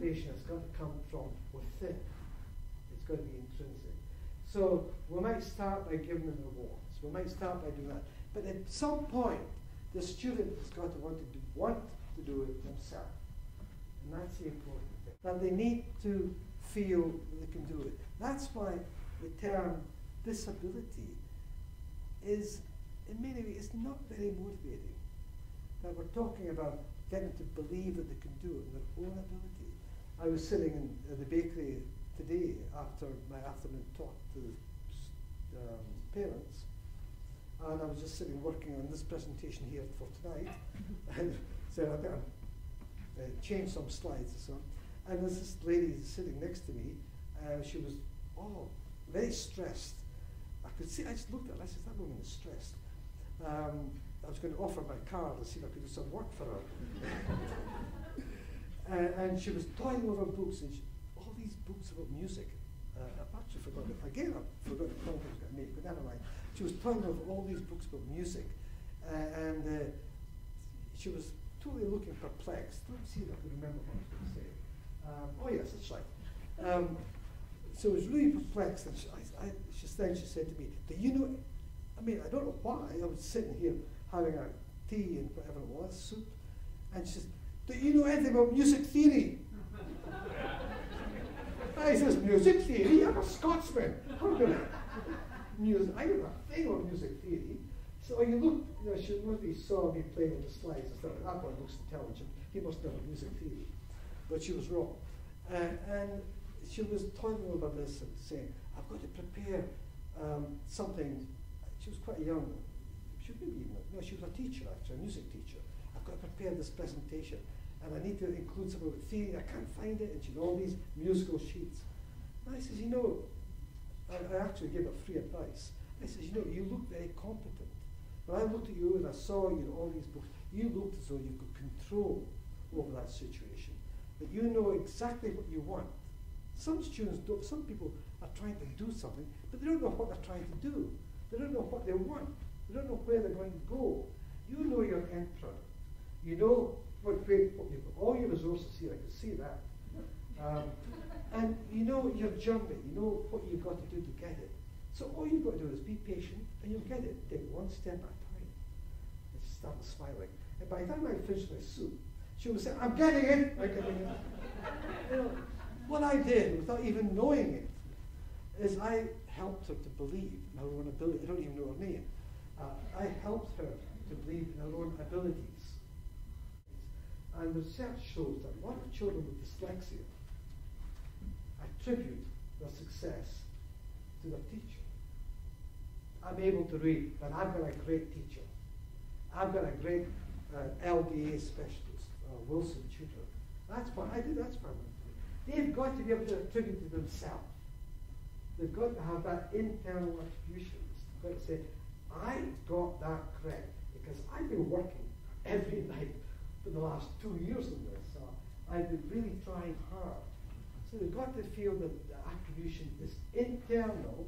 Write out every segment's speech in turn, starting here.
motivation has got to come from within. It's got to be intrinsic. So we might start by giving them rewards. We might start by doing that. But at some point, the student has got to want to do it themselves. And that's the important thing. That they need to feel that they can do it. That's why the term disability is, in many ways, not very motivating. That we're talking about getting them to believe that they can do it in their own ability. I was sitting in the bakery today after my afternoon talk to parents, and I was just sitting working on this presentation here for tonight, and so I better change some slides and so on. And there's this lady sitting next to me. She was very stressed. I could see. I just looked at her. I said, "That woman is stressed." I was going to offer my card and see if I could do some work for her. And she was toying over books, and all these books about music. I've actually forgotten. Again, I forgot the point I was going to make, but never mind. She was toying over all these books about music, and she was totally looking perplexed. Let me see if I can remember what I was going to say. Oh yes, that's right. So I was really perplexed, and she said to me, "Do you know?" I mean, I don't know why. I was sitting here having a tea and whatever it was, soup, and she says, "Do you know anything about music theory?" I says, "Music theory? I'm a Scotsman. How do music? I don't know a thing about music theory." So you look, she maybe saw me playing with the slides and thought, "That one looks intelligent. He must know music theory." But she was wrong. And she was toiling over this and saying, "I've got to prepare something." She was quite young. She was a teacher, actually, a music teacher. "I've got to prepare this presentation, and I need to include some of the theory. I can't find it." And she had all these musical sheets. And I says, I actually gave her free advice. I says, "You look very competent. When I looked at you and I saw all these books, you looked as though you could control over that situation. That you know exactly what you want." Some students don't. Some people are trying to do something, but they don't know what they're trying to do. They don't know what they want. They don't know where they're going to go. You know your end product. You know what you've got all your resources here. I can see that. And you know your journey. You know what you've got to do to get it. So all you've got to do is be patient, and you'll get it. Take one step at a time. And she started smiling. And by the time I finished my soup, she was saying, "I'm getting it. I'm getting it." What I did, without even knowing it, is I helped her to believe in her own ability. I don't even know her name. I helped her to believe in her own abilities. And research shows that a lot of children with dyslexia attribute their success to their teacher. I'm able to read, but I've got a great teacher. I've got a great LDA specialist, Wilson tutor. That's what I do. That's what I'm doing. They've got to be able to attribute to themselves. They've got to have that internal attribution. They've got to say, "I got that correct because I've been working every night for the last 2 years on this. So I've been really trying hard." So they've got to feel that the attribution is internal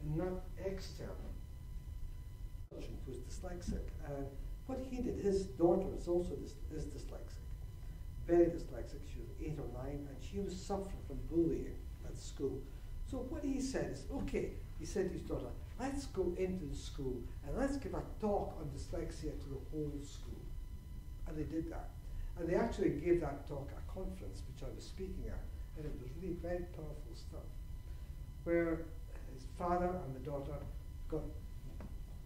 and not external. Who's dyslexic, and what he did, his daughter is also is dyslexic, very dyslexic. She was 8 or 9, and she was suffering from bullying at school. So what he said is, okay, he said to his daughter, "Let's go into the school and let's give a talk on dyslexia to the whole school." And they did that. And they actually gave that talk at a conference, which I was speaking at, and it was really very powerful stuff, where his father and the daughter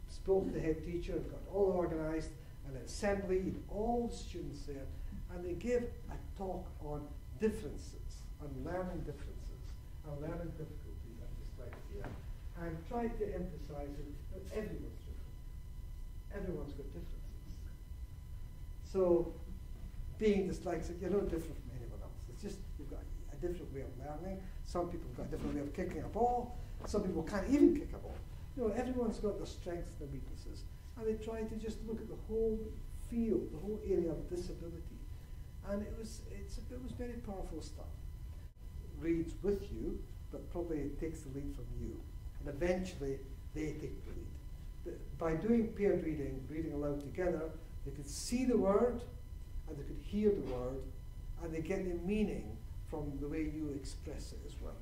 spoke to the head teacher and got all organised, and an assembly, and all the students there, and they gave a talk on differences, on learning differences, and learning difficulties and dyslexia, and tried to emphasise that everyone's different. Everyone's got differences. So, being dyslexic, you're no different from anyone else. It's just you've got a different way of learning. Some people have got a different way of kicking a ball. Some people can't even kick a ball. Everyone's got their strengths and their weaknesses. And they try to just look at the whole field, the whole area of disability. And it was very powerful stuff. Reid's with you, but probably takes the lead from you. And eventually, they take the lead. By doing paired reading, reading aloud together, they could see the word, and they could hear the word, and they get the meaning from the way you express it as well.